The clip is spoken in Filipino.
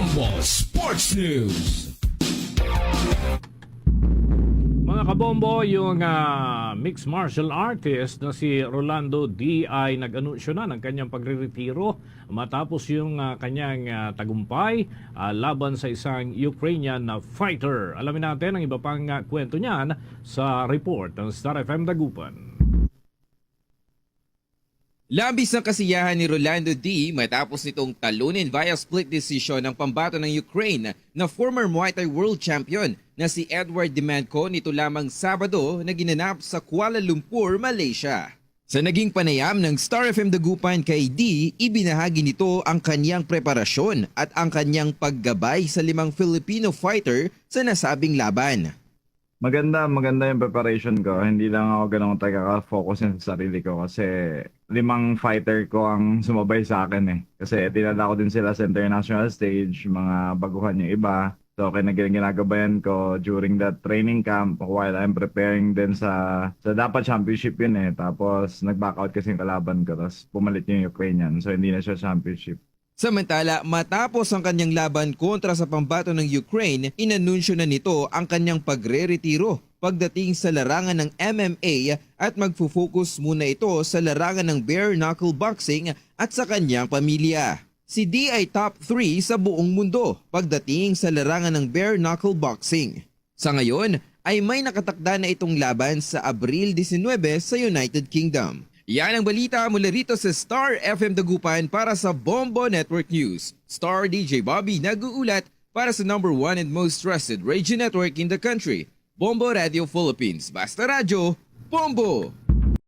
Bombo Sports News. Mga kabombo, yung mixed martial artist na si Rolando D ay nag-anunsyo na ng kanyang pagre-retiro matapos yung kanyang tagumpay laban sa isang Ukrainian na fighter. Alamin natin ang iba pang kwento niyan sa report ng Star FM Dagupan. Labis ng kasiyahan ni Rolando D matapos nitong talunin via split decision ng pambato ng Ukraine na former Muay Thai World Champion na si Edward Demantko nito lamang Sabado na ginanap sa Kuala Lumpur, Malaysia. Sa naging panayam ng Star FM Dagupan kay D, ibinahagi nito ang kanyang preparasyon at ang kanyang paggabay sa 5 Filipino fighter sa nasabing laban. Maganda yung preparation ko. Hindi lang ako ganun tagaka-focus sa sarili ko kasi 5 fighter ko ang sumabay sa akin eh. Kasi tinala ko din sila sa international stage, mga baguhan yung iba. So ginagabayan ko during that training camp while I'm preparing din sa dapat championship yun eh. Tapos nag-back out kasi yung kalaban ko. Tapos pumalit yung Ukrainian. So hindi na siya championship. Samantala, matapos ang kanyang laban kontra sa pambato ng Ukraine, inanunsyo na nito ang kanyang pagre-retiro pagdating sa larangan ng MMA at magfo-focus muna ito sa larangan ng bare knuckle boxing at sa kanyang pamilya. Si D ay top 3 sa buong mundo pagdating sa larangan ng bare knuckle boxing. Sa ngayon, ay may nakatakda na itong laban sa Abril 19 sa United Kingdom. Yan ang balita mula rito sa Star FM Dagupan para sa Bombo Network News. Star DJ Bobby nag-uulat para sa #1 and most trusted radio network in the country, Bombo Radio Philippines. Basta radyo, Bombo!